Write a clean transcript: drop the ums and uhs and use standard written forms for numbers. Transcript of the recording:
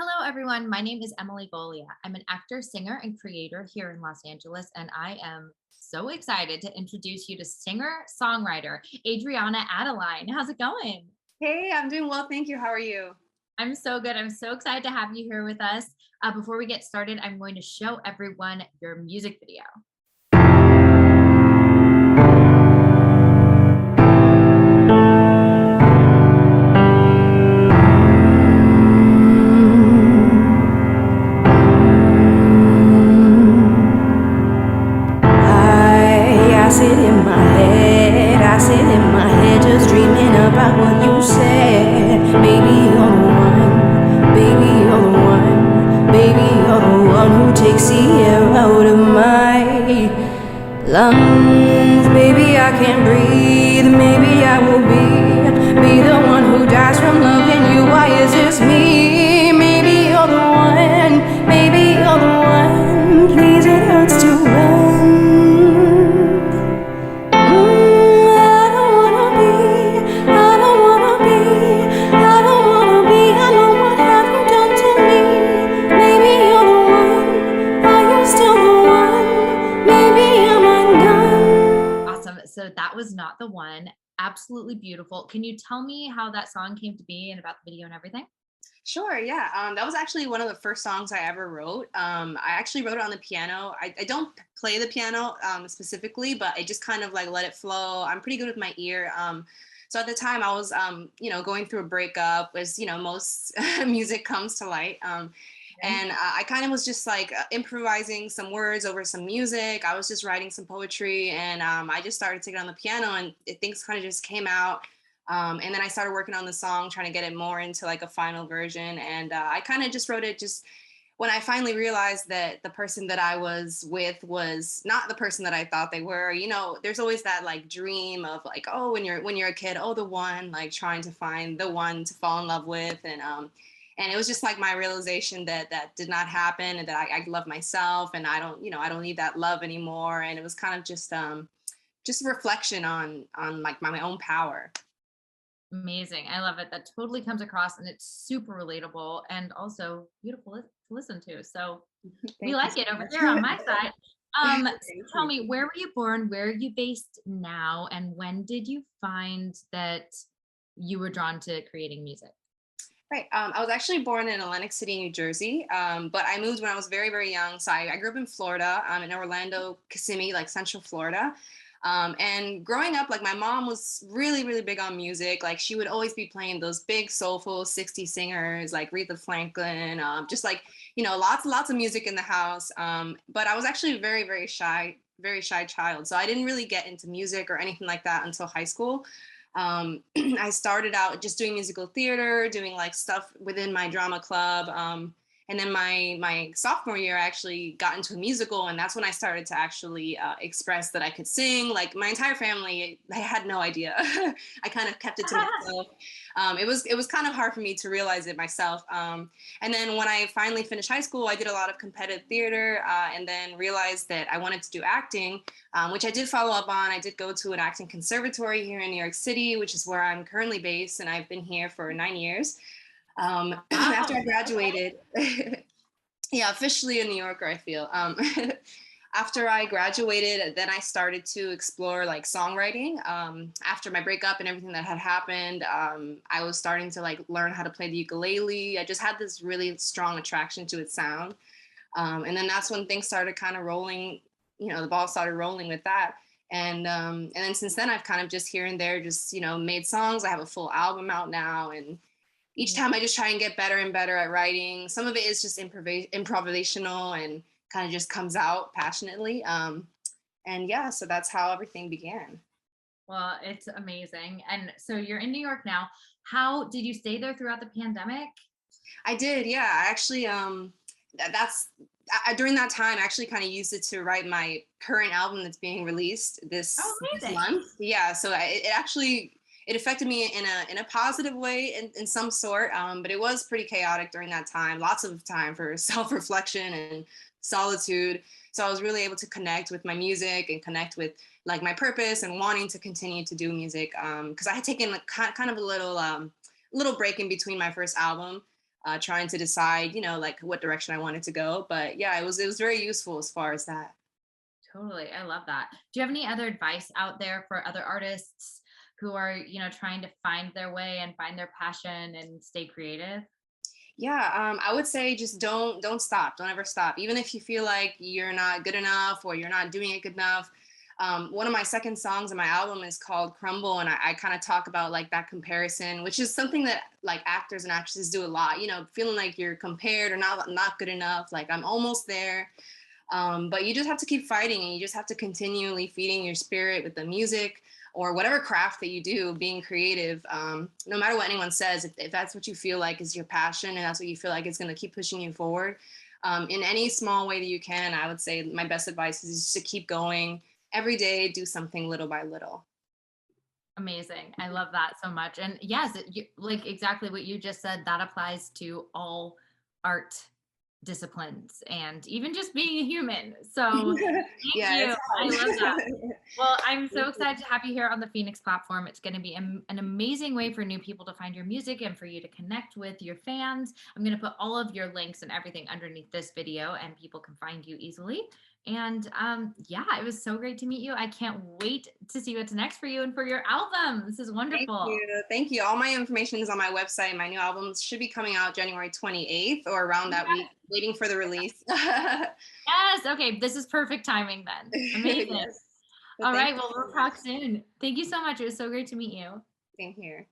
Hello, everyone. My name is Emily Golia. I'm an actor, singer, and creator here in Los Angeles, and I am so excited to introduce you to singer songwriter Adriana Adeline. How's it going? Hey, I'm doing well, thank you. How are you? I'm so good. I'm so excited to have you here with us. Before we get started, I'm going to show everyone your music video. I sit in my head, just dreaming about what you said. Baby, you're the one, baby, you're the one, baby, you're the one who takes the air out of my lungs. Baby, I can't breathe, maybe I will be the one who dies from loving you. Why is this me? Maybe you're the one, maybe you're the one. Please, it hurts to run. Awesome. So that was not the one. Absolutely beautiful. Can you tell me how that song came to be and about the video and everything? Sure, yeah. That was actually one of the first songs I ever wrote. I actually wrote it on the piano. I don't play the piano specifically, but I just kind of like let it flow. I'm pretty good with my ear. So at the time I was, going through a breakup, as most music comes to light. Okay. And I kind of was just like improvising some words over some music. I was just writing some poetry, and I just started to get on the piano, and things kind of just came out. And then I started working on the song, trying to get it more into like a final version. And I kind of just wrote it just when I finally realized that the person that I was with was not the person that I thought they were. There's always that like dream of like, oh, when you're a kid, oh, the one, like trying to find the one to fall in love with. And it was just like my realization that that did not happen, and that I love myself, and I don't need that love anymore. And it was kind of just a reflection on like my own power. Amazing. I love it. That totally comes across and it's super relatable and also beautiful to listen to. So we Thank you like so it over here on much. my side. So Thank tell you. me, where were you born? Where are you based now? And when did you find that you were drawn to creating music? Right. I was actually born in Atlantic City, New Jersey, but I moved when I was very, very young. So I grew up in Florida, in Orlando, Kissimmee, like Central Florida. And growing up, like my mom was really, really big on music. Like she would always be playing those big soulful 60s singers like Aretha Franklin, just like, lots of music in the house. But I was actually a very, very shy child. So I didn't really get into music or anything like that until high school. I started out just doing musical theater, doing like stuff within my drama club. And then my sophomore year, I actually got into a musical, and that's when I started to actually express that I could sing. Like my entire family, they had no idea. I kind of kept it to myself. It was kind of hard for me to realize it myself. And then when I finally finished high school, I did a lot of competitive theater, and then realized that I wanted to do acting, which I did follow up on. I did go to an acting conservatory here in New York City, which is where I'm currently based, and I've been here for 9 years. After Wow. I graduated, yeah, officially a New Yorker, I feel. After I graduated, then I started to explore like songwriting. After my breakup and everything that had happened, I was starting to like learn how to play the ukulele. I just had this really strong attraction to its sound. And then that's when things started kind of rolling, the ball started rolling with that. And then since then, I've kind of just here and there just, made songs. I have a full album out now. And each time I just try and get better and better at writing. Some of it is just improvisational and kind of just comes out passionately. And yeah, so that's how everything began. Well, it's amazing. And so you're in New York now. How did you stay there throughout the pandemic? I did, yeah. I actually, that's during that time, I actually kind of used it to write my current album that's being released Oh, this amazing. month. Yeah, so it actually it affected me in a positive way in some sort, but it was pretty chaotic during that time. Lots of time for self reflection and solitude. So I was really able to connect with my music and connect with like my purpose and wanting to continue to do music, because I had taken kind of a little break in between my first album. trying to decide, you know, like what direction I wanted to go. But yeah, it was very useful as far as that. Totally. I love that. Do you have any other advice out there for other artists who are, trying to find their way and find their passion and stay creative? Yeah, I would say just don't stop. Don't ever stop. Even if you feel like you're not good enough or you're not doing it good enough. One of my second songs on my album is called Crumble, and I kind of talk about like that comparison, which is something that like actors and actresses do a lot. You know, feeling like you're compared or not good enough. Like I'm almost there. But you just have to keep fighting, and you just have to continually feeding your spirit with the music or whatever craft that you do, being creative. No matter what anyone says, if that's what you feel like is your passion and that's what you feel like is going to keep pushing you forward, in any small way that you can, I would say my best advice is just to keep going every day, do something little by little. Amazing. I love that so much. And yes, like exactly what you just said, that applies to all art disciplines and even just being a human. So thank Yeah, you. it's I love that. hard. Well, I'm so excited to have you here on the Phoenix platform. It's going to be an amazing way for new people to find your music and for you to connect with your fans. I'm going to put all of your links and everything underneath this video, and people can find you easily. And yeah, it was so great to meet you. I can't wait to see what's next for you and for your album. This is Thank wonderful. you. Thank you. All my information is on my website. My new albums should be coming out January 28th or around that week, waiting for the release. Yes. Okay. This is perfect timing then. Amazing. Yes. But All thank right. you Well, so we'll much. talk soon. Thank you so much. It was so great to meet you. Same here.